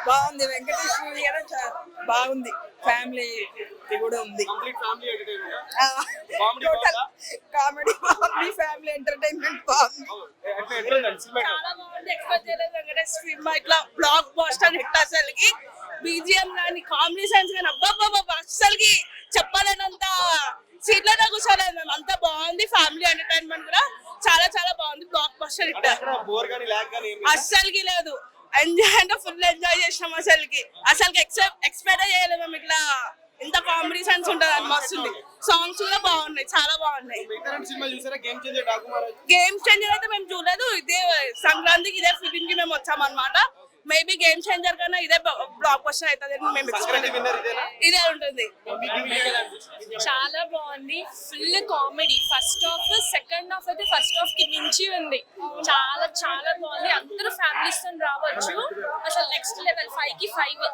బాగుంది. వెంకటేష్ మూవీ కూడా బాగుంది. ఫ్యామిలీ కూడా ఉంది. టోటల్ కామెడీ బాగుంది. ఫ్యామిలీ ఎంటర్టైన్మెంట్ బాగుంది. చాలా బాగుంది. ఎక్స్పెక్ట్ చేయలేదు వెంకటేష్ సినిమా ఇట్లా బ్లాక్ బస్టర్ హిట్. అసలుకి బీజిఎం కానీ కామెడీ సైన్స్ కానీ అబ్బాబ్బా అసలుకి చెప్పలేనంత సీట్లలో కూర్చోలేదు మేము. అంతా బాగుంది. ఫ్యామిలీ ఎంటర్టైన్మెంట్ కూడా చాలా చాలా బాగుంది. బ్లాక్ బస్టర్ హిట్ అస్సలకి లేదు. ఎంజాయ్ అంటే ఫుల్ ఎంజాయ్ చేసినాం. అసలుకి ఎక్స్పెక్ట్ చేయలేదు మేము ఇట్లా ఇంత కామెడీ సెన్స్ ఉంటుంది అని. మస్తుంది. సాంగ్స్ కూడా బాగున్నాయి. చాలా బాగున్నాయి. గేమ్ చేంజర్ అయితే మేము చూడలేదు. ఇదే సంక్రాంతికి ఇదే ఫిలిం కి మేము వచ్చాం అనమాట. మేబీ గేమ్ చేంజర్ కన్నా ఇదే బ్లాక్ బస్టర్ అవుతుంది అని మేము ఇదే ఉంటుంది. చాలా బాగుంది. Full comedy. First half second half అయితే ఫస్ట్ హాఫ్ కి మించి ఉంది. చాలా చాలా బాగుంది. అందరూ ఫ్యామిలీస్ తో రావచ్చు. అసలు నెక్స్ట్ లెవెల్ 5 కి 5.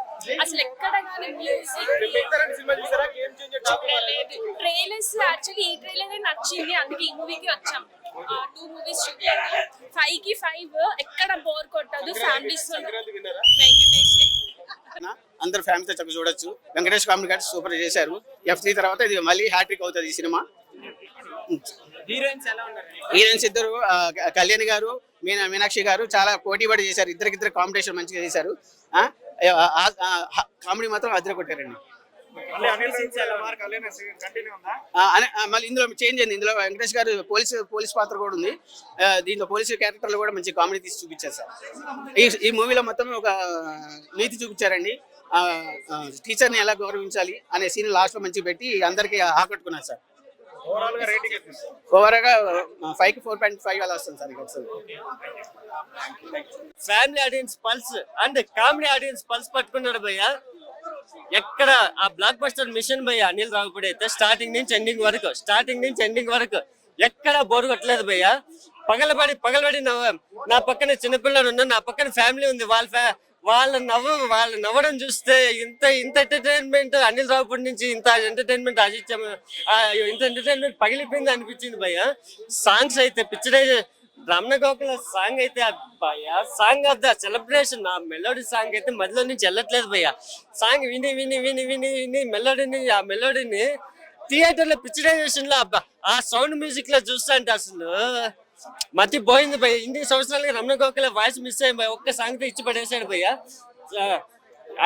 అసలు ఎక్కడ కానీ మ్యూజిక్ ట్రైలర్స్ యాక్చువల్లీ ఈ ట్రైలర్ నచ్చింది. అందుకే ఈ మూవీకి వచ్చాం. 2 మూవీస్ చూడలేదు. 5 కి 5 ఎక్కడ బోర్ కొట్టదు. ఫ్యామిలీస్ అందరు ఫ్యామిలీతో చక్కగా చూడొచ్చు. వెంకటేష్ కామెడీ గారు సూపర్ చేశారు. F3 తర్వాత ఇది మళ్ళీ హ్యాట్రిక్ అవుతుంది ఈ సినిమా. హీరోయిన్స్ ఇద్దరు కళ్యాణి గారు, మీనాక్షి గారు చాలా పోటీ పడి చేశారు. ఇద్దరికిద్దరు కాంపిటీషన్ మంచిగా చేశారు. కామెడీ మాత్రం అద్దరు కొట్టారండి. మళ్ళీ ఇందులో చేంజ్ అయింది. ఇందులో వెంకటేష్ గారు పోలీస్ పాత్ర కూడా ఉంది. దీంట్లో పోలీసు క్యారెక్టర్లు కూడా మంచి కామెడీ తీసి చూపించారు సార్. ఈ మూవీలో మొత్తం ఒక నీతి చూపించారండి. టీచర్ని ఎలా గౌరవించాలి అనే సీన్ లాస్ట్ లో మంచిగా పెట్టి అందరికి ఆకట్టుకున్నారు సార్. ఓవరాల్ గా 5 కి 4.5 అలా వస్తుంది sir. Family audience pulse and comedy audience pulse పట్టుకున్నాడు భయ్య. ఎక్కడ ఆ బ్లాక్ బస్టర్ మిషన్ భయ్య అనిల్ రావిపూడి అయితే స్టార్టింగ్ నుంచి ఎండింగ్ వరకు ఎక్కడ బోర్ కొట్టలేదు భయ్య. పగలబడి నా పక్కన చిన్నపిల్లలు ఉన్నారు, నా పక్కన ఫ్యామిలీ ఉంది. వాళ్ళు నవ్వడం చూస్తే ఇంత ఎంటర్టైన్మెంట్ అనిల్ రావిపూడి నుంచి ఇంత ఎంటర్టైన్మెంట్ ఇంత ఎంటర్టైన్మెంట్ పగిలిపోయింది అనిపించింది భయ్య. సాంగ్స్ అయితే పిక్చరైజ్ రమణ గోకుల సాంగ్ అయితే భయ్య, సాంగ్ ఆఫ్ ద సెలబ్రేషన్. ఆ మెలోడీ సాంగ్ అయితే మధ్యలో నుంచి వెళ్ళట్లేదు భయ్య. సాంగ్ విని విని విని విని విని ఆ మెలోడీని థియేటర్ లో పిక్చరైజేషన్ లో ఆ సౌండ్ మ్యూజిక్ లో చూస్తా అంటే అసలు మతి పోయింది భయ్య. ఇన్ని సంవత్సరాలుగా రమణ గోకుల వాయిస్ మిస్ అయ్యి భయ్య. ఒక్క సాంగ్ తో ఇచ్చి పడేసాడు భయ్య.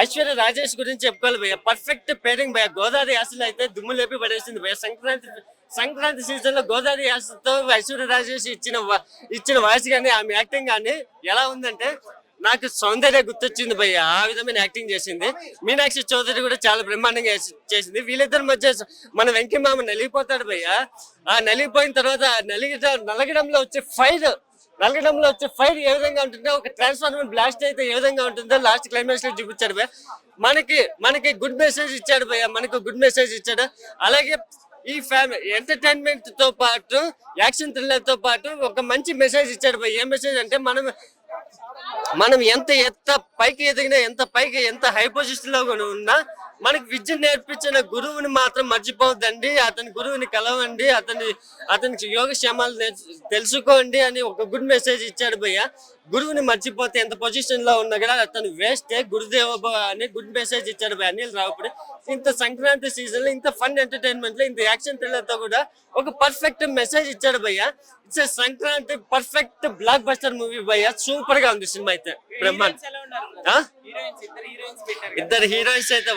ఐశ్వర్య రాజేష్ గురించి చెప్పుకోవాలి భయ్య. పర్ఫెక్ట్ పేరింగ్ భయ్య. గోదావరి యాసలో అయితే దుమ్ము లేపి పడేసింది భయ్య. సంక్రాంతి సీజన్ లో గోదావరి యాసతో ఐశ్వర్య రాజేష్ ఇచ్చిన వాయిస్ కానీ ఆమె యాక్టింగ్ కానీ ఎలా ఉందంటే నాకు సౌందర్య గుర్తొచ్చింది భయ్య. ఆ విధమైన యాక్టింగ్ చేసింది. మీనాక్షి చౌదరి కూడా చాలా బ్రహ్మాండంగా చేసింది. వీళ్ళిద్దరి మధ్య మన వెంకీ మామ నలిగిపోతాడు భయ్య. ఆ నలిగిపోయిన తర్వాత నలగడంలో వచ్చే ఫైర్ ఏ విధంగా ఉంటుందో, ఒక ట్రాన్స్ఫార్మర్ బ్లాస్ట్ అయితే ఏ విధంగా ఉంటుందో లాస్ట్ క్లైమాక్స్ లో చూపించాడు భయ్య. మనకి గుడ్ మెసేజ్ ఇచ్చాడు భయ్య. అలాగే ఈ ఫ్యామిలీ ఎంటర్టైన్మెంట్ తో పాటు యాక్షన్ థ్రిల్లర్ తో పాటు ఒక మంచి మెసేజ్ ఇచ్చాడు భయ్య. ఏం మెసేజ్ అంటే మనం ఎంత పైకి ఎదిగినా, ఎంత హై పొజిషన్ లో ఉన్నా మనకి విద్య నేర్పించిన గురువుని మాత్రం మర్చిపోవద్దండి. అతని గురువుని కలవండి, అతనికి యోగక్షేమాలు తెలుసుకోండి అని ఒక గుడ్ మెసేజ్ ఇచ్చాడు భయ్య. గురువుని మర్చిపోతే ఎంత పొజిషన్ లో ఉన్నా కూడా అతను వేస్టే, గురుదేవ అని గుడ్ మెసేజ్ ఇచ్చాడు భయ్య అనిల్ రావిపూడి. ఇంత సంక్రాంతి సీజన్ లో ఇంత ఫన్ ఎంటర్టైన్మెంట్ లో ఇంత యాక్షన్ థ్రిల్లర్ తో కూడా ఒక పర్ఫెక్ట్ మెసేజ్ ఇచ్చాడు భయ్య. It's Sankranti perfect block buster movie భయ్య. సూపర్ గా ఉంది సినిమా అయితే. బ్రహ్మాండ. ఇద్దరు హీరోయిన్స్ అయితే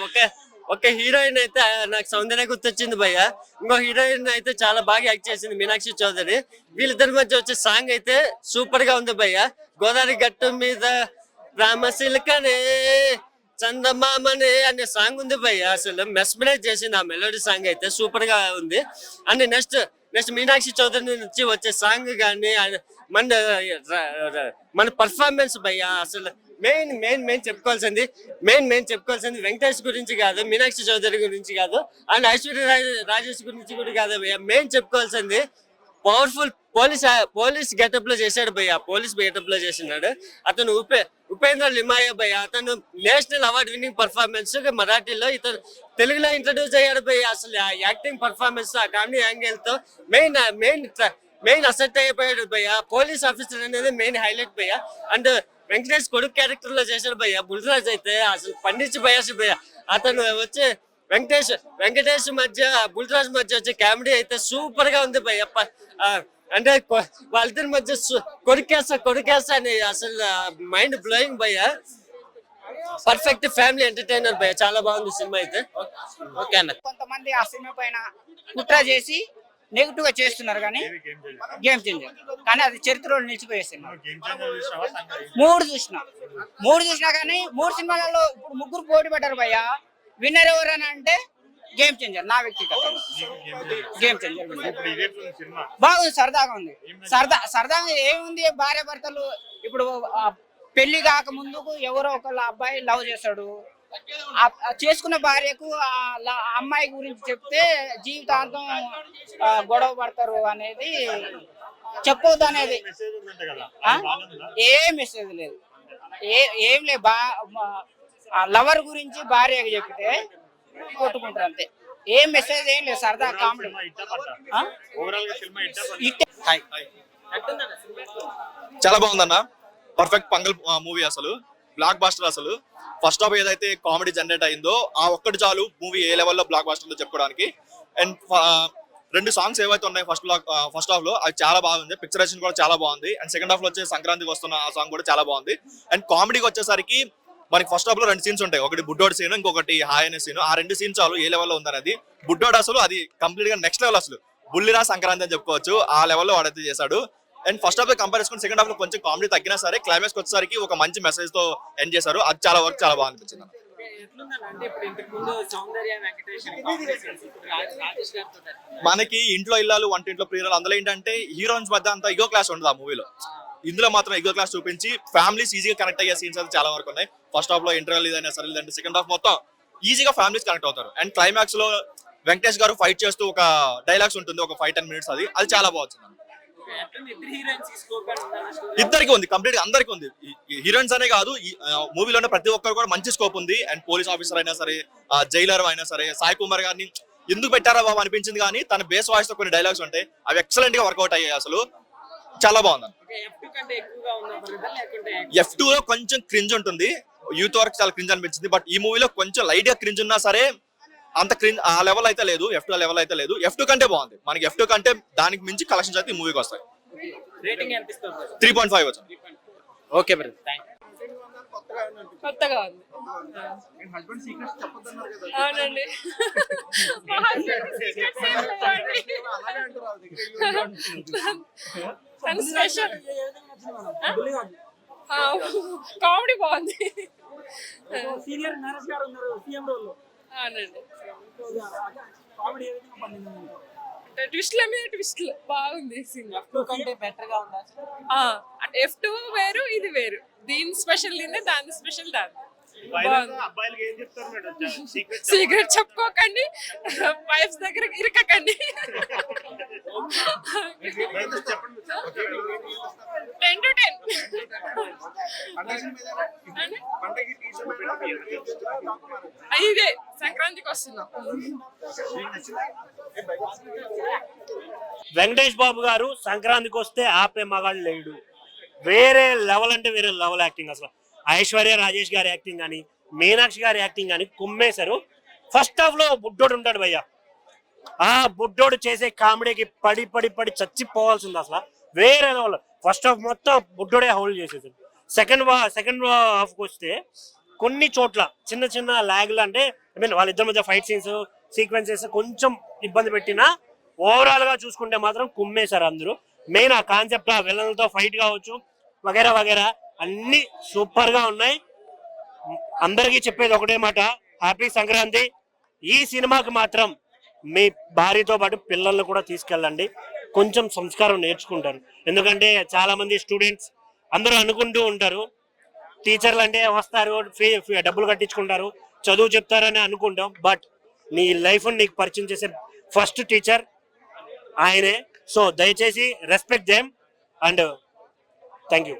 ఒక హీరోయిన్ అయితే నాకు సౌందర్య గుర్తొచ్చింది భయ్య. ఇంకో హీరోయిన్ అయితే చాలా బాగా యాక్ట్ చేసింది మీనాక్షి చౌదరి. వీళ్ళిద్దరి మధ్య వచ్చే సాంగ్ అయితే సూపర్ గా ఉంది భయ్య. గోదావరి గట్టు మీద రామశిల్కనే చందమామనే అనే సాంగ్ ఉంది భయ్య. అసలు మెస్మరైజ్ చేసింది ఆ మెలోడీ సాంగ్ అయితే. సూపర్ గా ఉంది. అండ్ నెక్స్ట్ మీనాక్షి చౌదరి నుంచి వచ్చే సాంగ్ కానీ మన పర్ఫార్మెన్స్ భయ్య. అసలు మెయిన్ చెప్పుకోవాల్సింది వెంకటేష్ గురించి కాదు, మీనాక్షి చౌదరి గురించి కాదు, అండ్ ఐశ్వర్య రాజేష్ గురించి కూడా కాదు భయ్య. మెయిన్ చెప్పుకోవాల్సింది పవర్ఫుల్ పోలీస్ గెటప్ లో చేశాడు భయ్య. పోలీస్ గెటప్ లో చేసినాడు అతను. ఉపేంద్ర లిమాయ భయ్య. అతను నేషనల్ అవార్డ్ విన్నింగ్ పర్ఫార్మెన్స్ మరాఠీలో, ఇతను తెలుగులో ఇంట్రడ్యూస్ అయ్యాడు భయ్య. అసలు ఆ యాక్టింగ్ పర్ఫార్మెన్స్, ఆ కామెడీ యాంగిల్ తో మెయిన్ అసెట్ అయిపోయాడు భయ్య. పోలీస్ ఆఫీసర్ అనేది మెయిన్ హైలైట్ భయ్య. అండ్ వెంకటేష్ కొడుకు క్యారెక్టర్ లో చేశాడు భయ్య. బుల్రాజ్ అయితే అసలు పండించి భయ్య భయ్య. అతను వచ్చి వెంకటేష్ మధ్య బుల్రాజ్ మధ్య వచ్చే కామెడీ అయితే సూపర్ గా ఉంది భయ్య. అంటే వాళ్ళిద్దరి మధ్య కొడుకేస్తా అని అసలు మైండ్ బ్లోయింగ్ భయ్య. పర్ఫెక్ట్ ఫ్యామిలీ ఎంటర్టైనర్ భయ్య. చాలా బాగుంది సినిమా అయితే. ఓకే అన్న. కొంతమంది ఆ సినిమా పైన కుట్ర చేసి నెగిటివ్ గా చేస్తున్నారు కానీ గేమ్ చేంజర్, కానీ అది చరిత్రలో నిలిచిపోయే సినిమా. మూడు చూసినా కానీ 3 సినిమాలలో ఇప్పుడు 3 పోటీ పడ్డారు భయ్య. విన్నర్ ఎవరని అంటే గేమ్ చేంజర్. నా వ్యక్తిగత గేమ్ చేంజర్ బాగుంది, సరదాగా ఉంది. సరదాగా ఏముంది, భార్య భర్తలు ఇప్పుడు పెళ్లి కాక ముందుకు ఎవరో ఒకళ్ళ అబ్బాయి లవ్ చేస్తాడు, చేసుకున్న భార్యకు ఆ అమ్మాయి గురించి చెప్తే జీవితాంతం గొడవ పడతారు అనేది చెప్పవద్దు అనేది. ఏ మెసేజ్ లేదు, ఏం లేదు. లవర్ గురించి భార్యకు చెప్తే కొట్టుకుంటారు అంతే. ఏం మెసేజ్ ఏం లేదు, సరదా కామెడీ. చాలా బాగుందన్న. పర్ఫెక్ట్ పంగల్ మూవీ, అసలు బ్లాక్ బాస్టర్. అసలు ఫస్ట్ హాఫ్ ఏదైతే కామెడీ జనరేట్ అయిందో ఆ ఒక్కటి చాలు మూవీ ఏ లెవెల్లో బ్లాక్ బాస్టర్ లో చెప్పుకోవడానికి. అండ్ 2 సాంగ్స్ ఏవైతే ఉన్నాయి ఫస్ట్ హాఫ్ లో అది చాలా బాగుంది. పిక్చరైజేషన్ కూడా చాలా బాగుంది. అండ్ సెకండ్ హాఫ్ లో వచ్చే సంక్రాంతికి వస్తున్న ఆ సాంగ్ కూడా చాలా బాగుంది. అండ్ కామెడీకి వచ్చేసరికి మనకి ఫస్ట్ హాఫ్ లో 2 సీన్స్ ఉంటాయి. ఒకటి బుడ్డోడ్ సీన్, ఇంకొకటి హాయ్ అనే సీన్. ఆ 2 సీన్స్ చాలు ఏ లెవెల్లో ఉందనేది. బుడ్డోడ్ అసలు అది కంప్లీట్ గా నెక్స్ట్ లెవెల్, అసలు బుల్లిరా సంక్రాంతి అని చెప్పుకోవచ్చు. ఆ లెవెల్లో వాడైతే చేశాడు. అండ్ ఫస్ట్ హాఫ్ లో కంపేర్ చేసుకుని సెకండ్ హాఫ్ లో కొంచెం కామెడీ తగ్గినా సరే క్లైమాక్స్ వచ్చేసరికి ఒక మంచి మెసేజ్ తో ఎండ్ చేశారు. అది చాలా బాగా అనిపించింది. మనకి ఇంట్లో ఇల్లాలు వంటింట్లో ప్రియులు అందులో ఏంటంటే హీరోయిన్స్ మధ్య అంత ఇగో క్లాస్ ఉండదు ఆ మూవీలో. ఇందులో మాత్రం ఇగో క్లాస్ చూపించి ఫ్యామిలీస్ ఈజీగా కనెక్ట్ అయ్యే సీన్స్ అయితే చాలా వరకు ఉన్నాయి. ఫస్ట్ హాఫ్ లో ఇంటర్వెల్ ఇదైనా సరే, లేదంటే సెకండ్ హాఫ్ మొత్తం ఈజీగా ఫ్యామిలీస్ కనెక్ట్ అవుతారు. అండ్ క్లైమాక్స్ లో వెంకటేష్ గారు ఫైట్ చేస్తూ ఒక డైలాగ్స్ ఉంటుంది, ఒక 5-10 minutes. అది చాలా బాగుంది. ఇద్దరికి ఉంది, కంప్లీట్ అందరికి ఉంది. హీరోయిన్స్ అనే కాదు, మూవీలోనే ప్రతి ఒక్కరు కూడా మంచి స్కోప్ ఉంది. అండ్ పోలీస్ ఆఫీసర్ అయినా సరే, జైలర్ అయినా సరే, సాయి కుమార్ గారిని ఎందుకు పెట్టారా బాబు అనిపించింది. కానీ తన బేస్ వాయిస్ తో కొన్ని డైలాగ్స్ ఉంటాయి, అవి ఎక్సలెంట్ గా వర్కౌట్ అయ్యాయి. అసలు చాలా బాగుంది. F2 లో కొంచెం క్రింజ్ ఉంటుంది, యూత్ వరకు చాలా క్రింజ్ అనిపించింది. బట్ ఈ మూవీలో కొంచెం లైట్ గా క్రింజ్ ఉన్నా సరే అంత క్రింజ్ ఆ లెవెల్ అయితే లేదు. F2 లెవెల్ అయితే లేదు. F2 కంటే బాగుంది. మనకి F2 కంటే దానికి మించి కలెక్షన్స్ అయితే ఈ మూవీకి వస్తాయి. 3.5 వచ్చింది. ఓకే బ్రదర్, కొత్తగా ఉంది. అవునండి. కామెడీ బాగుంది. సీనియర్ నరేష్ గారు ఉన్నారు సీఎం రోల్ లో. అవునండి. కామెడీ ఏ విధంగా పండింది? ట్విస్ట్ల మీద ట్విస్ట్లు బాగుంది సినిమా. F2 కంటే బెటర్ గా ఉందా? అంటే F2 వేరు, ఇది వేరు. దీని స్పెషల్ దీన్ని, దాని స్పెషల్ దాని. సీక్రెట్ చెప్పుకోకండి, వైఫ్స్ దగ్గర ఇరకకండి. 10 to 10. ఇదే సంక్రాంతికి వస్తున్నాం. వెంకటేష్ బాబు గారు సంక్రాంతికి వస్తే ఆపే మగాడు లేడు. వేరే లెవెల్ అంటే వేరే లెవెల్ యాక్టింగ్. అసలు ఐశ్వర్య రాజేష్ గారి యాక్టింగ్ కానీ, మీనాక్షి గారి యాక్టింగ్ కానీ కుమ్మేశారు. ఫస్ట్ హాఫ్ లో బుడ్డోడు ఉంటాడు భయ్య, ఆ బుడ్డోడు చేసే కామెడీకి పడి పడి పడి చచ్చిపోవాల్సింది. అసలు వేరే లెవెల్. ఫస్ట్ హాఫ్ మొత్తం బుడ్డోడే హోల్డ్ చేసేసాడు. సెకండ్ హాఫ్కి వస్తే కొన్ని చోట్ల చిన్న చిన్న ల్యాగ్లు, అంటే ఐ మీన్ వాళ్ళిద్దరి మధ్య ఫైట్ సీక్వెన్సెస్ కొంచెం ఇబ్బంది పెట్టినా ఓవరాల్ గా చూసుకుంటే మాత్రం కుమ్మేశారు అందరూ. మెయిన్ ఆ కాన్సెప్ట్, ఆ విలన్లతో ఫైట్ కావచ్చు వగేరా వగేరా అన్ని సూపర్ గా ఉన్నాయి. అందరికీ చెప్పేది ఒకటే మాట, హ్యాపీ సంక్రాంతి. ఈ సినిమాకి మాత్రం మీ భార్యతో పాటు పిల్లల్ని కూడా తీసుకెళ్ళండి, కొంచెం సంస్కారం నేర్చుకుంటారు. ఎందుకంటే చాలా మంది స్టూడెంట్స్ అందరూ అనుకుంటూ ఉంటారు టీచర్లు అంటే వస్తారు, డబ్బులు కట్టించుకుంటారు, చదువు చెప్తారని అనుకుంటాం. బట్ నీ లైఫ్ నీకు పరిచయం చేసే ఫస్ట్ టీచర్ ఆయనే. సో దయచేసి respect them and thank you.